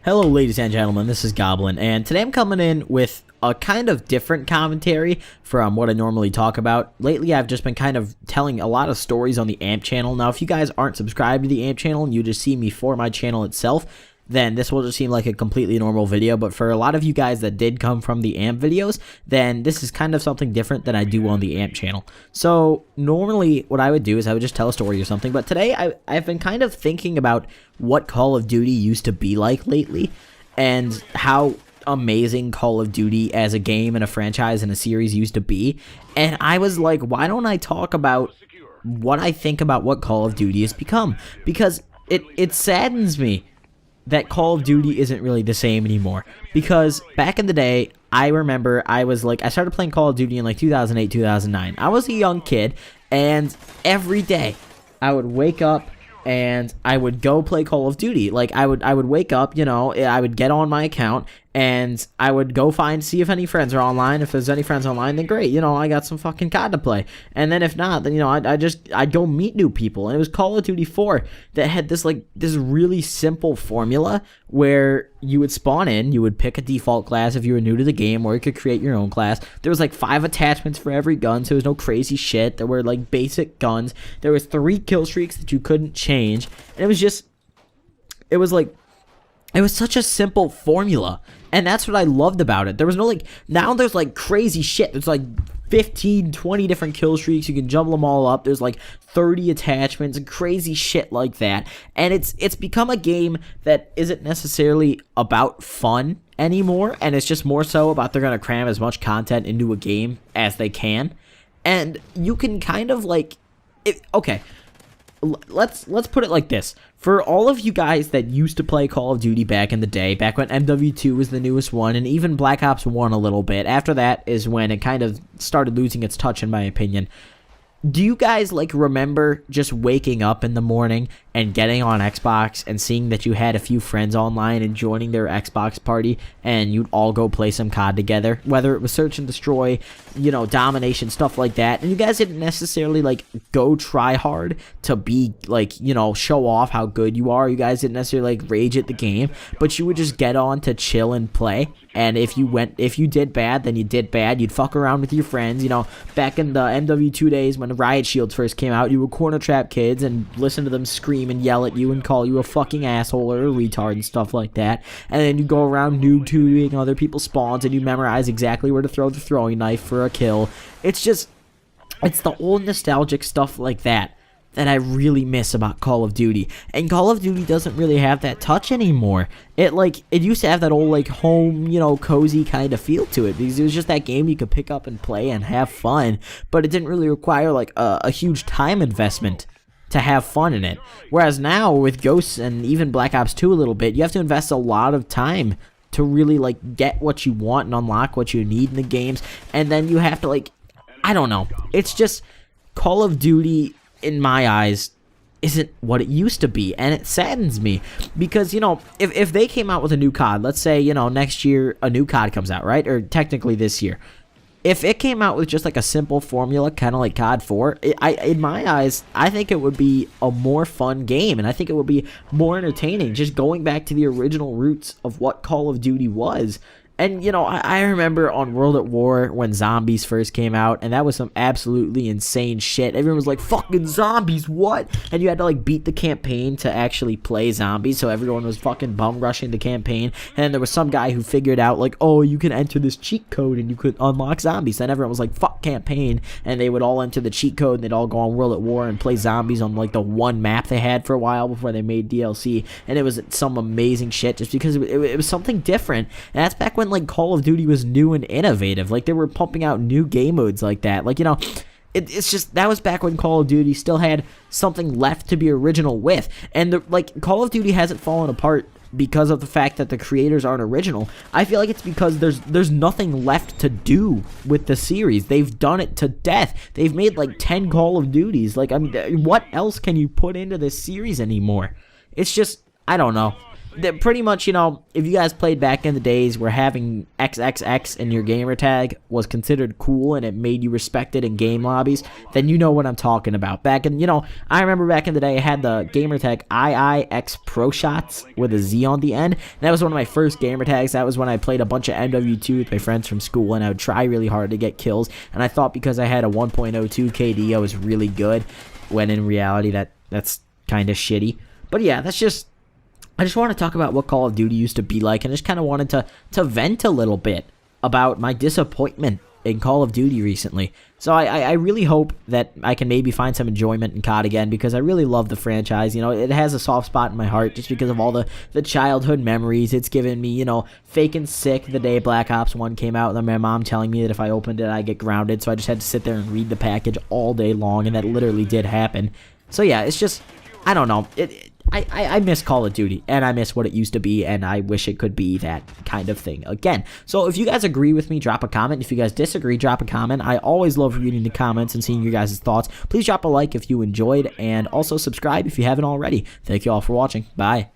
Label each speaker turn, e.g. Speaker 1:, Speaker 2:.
Speaker 1: Hello ladies and gentlemen, this is Goblin, and today I'm coming in with a kind of different commentary from what I normally talk about. Lately I've just been kind of telling a lot of stories on the AMP channel. Now if you guys aren't subscribed to the AMP channel and you just see me for my channel itself, then this will just seem like a completely normal video. But for a lot of you guys that did come from the AMP videos, then this is kind of something different than I do on the AMP channel. So normally what I would do is I would just tell a story or something, but today I've been kind of thinking about what Call of Duty used to be like lately, and how amazing Call of Duty as a game and a franchise and a series used to be. And I was like, why don't I talk about what I think about what Call of Duty has become? Because it saddens me that Call of Duty isn't really the same anymore. Because back in the day, I remember I started playing Call of Duty in like 2008, 2009. I was a young kid, and every day I would wake up and I would go play Call of Duty. Like I would wake up, you know, I would get on my account and I would go see if any friends are online. If there's any friends online, then great, you know, I got some fucking COD to play. And then if not, then, you know, I'd go meet new people. And it was Call of Duty 4 that had this really simple formula where you would spawn in, you would pick a default class if you were new to the game, or you could create your own class. There was like 5 attachments for every gun, so there was no crazy shit. There were like basic guns. There was 3 kill streaks that you couldn't change. And it was such a simple formula, and that's what I loved about it. There was no now there's like crazy shit. There's like 15, 20 different kill streaks. You can jumble them all up. There's like 30 attachments and crazy shit like that. And it's become a game that isn't necessarily about fun anymore, and it's just more so about they're going to cram as much content into a game as they can. And you can kind of okay, let's put it like this. For all of you guys that used to play Call of Duty back in the day, back when MW2 was the newest one, and even Black Ops 1 a little bit, after that is when it kind of started losing its touch, in my opinion. Do you guys remember just waking up in the morning and getting on Xbox and seeing that you had a few friends online and joining their Xbox party, and you'd all go play some COD together, whether it was search and destroy, you know, domination, stuff like that, and you guys didn't necessarily go try hard to be you know, show off how good you are. You guys didn't necessarily rage at the game, but you would just get on to chill and play. And if you did bad, then you did bad. You'd fuck around with your friends. You know, back in the MW2 days when the riot shields first came out, you would corner trap kids and listen to them scream and yell at you and call you a fucking asshole or a retard and stuff like that. And then you go around noob tubing other people's spawns and you memorize exactly where to throw the throwing knife for a kill. It's the old nostalgic stuff like that I really miss about Call of Duty. And Call of Duty doesn't really have that touch anymore. It used to have that old home, you know, cozy kind of feel to it, because it was just that game you could pick up and play and have fun, but it didn't really require a huge time investment to have fun in it. Whereas now with Ghosts and even Black Ops 2 a little bit, you have to invest a lot of time to really get what you want and unlock what you need in the games, and then you have to I don't know. It's just Call of Duty, in my eyes, isn't what it used to be, and it saddens me, because, you know, if they came out with a new COD, let's say, you know, next year a new COD comes out, right, or technically this year, if it came out with just a simple formula, kind of like COD 4, in my eyes, I think it would be a more fun game, and I think it would be more entertaining, just going back to the original roots of what Call of Duty was. And, you know, I remember on World at War when zombies first came out, and that was some absolutely insane shit. Everyone was like, fucking zombies, what? And you had to, beat the campaign to actually play zombies, so everyone was fucking bum rushing the campaign. And then there was some guy who figured out, oh, you can enter this cheat code and you could unlock zombies. Then everyone was like, fuck campaign, and they would all enter the cheat code, and they'd all go on World at War and play zombies on, the one map they had for a while before they made DLC. And it was some amazing shit just because it was something different. And that's back when Call of Duty was new and innovative. They were pumping out new game modes like that. You know, it's just, that was back when Call of Duty still had something left to be original with. And Call of Duty hasn't fallen apart because of the fact that the creators aren't original. I feel like it's because there's nothing left to do with the series. They've done it to death. They've made 10 Call of Duties. I mean, what else can you put into this series anymore? It's just, I don't know. that pretty much, you know, if you guys played back in the days where having XXX in your gamer tag was considered cool and it made you respected in game lobbies, then you know what I'm talking about. Back in, you know, I remember back in the day I had the gamer tag IIX Pro Shots with a Z on the end. And that was one of my first gamer tags. That was when I played a bunch of MW2 with my friends from school, and I would try really hard to get kills. And I thought because I had a 1.02 KD, I was really good, when in reality that's kind of shitty. But yeah, I just want to talk about what Call of Duty used to be like, and I just kind of wanted to vent a little bit about my disappointment in Call of Duty recently. So I really hope that I can maybe find some enjoyment in COD again, because I really love the franchise. You know, it has a soft spot in my heart just because of all the childhood memories it's given me, you know, faking sick the day Black Ops 1 came out, and then my mom telling me that if I opened it, I'd get grounded, so I just had to sit there and read the package all day long, and that literally did happen. So yeah, it's just, I don't know, I miss Call of Duty, and I miss what it used to be, and I wish it could be that kind of thing again. So if you guys agree with me, drop a comment. If you guys disagree, drop a comment. I always love reading the comments and seeing your guys' thoughts. Please drop a like if you enjoyed, and also subscribe if you haven't already. Thank you all for watching. Bye.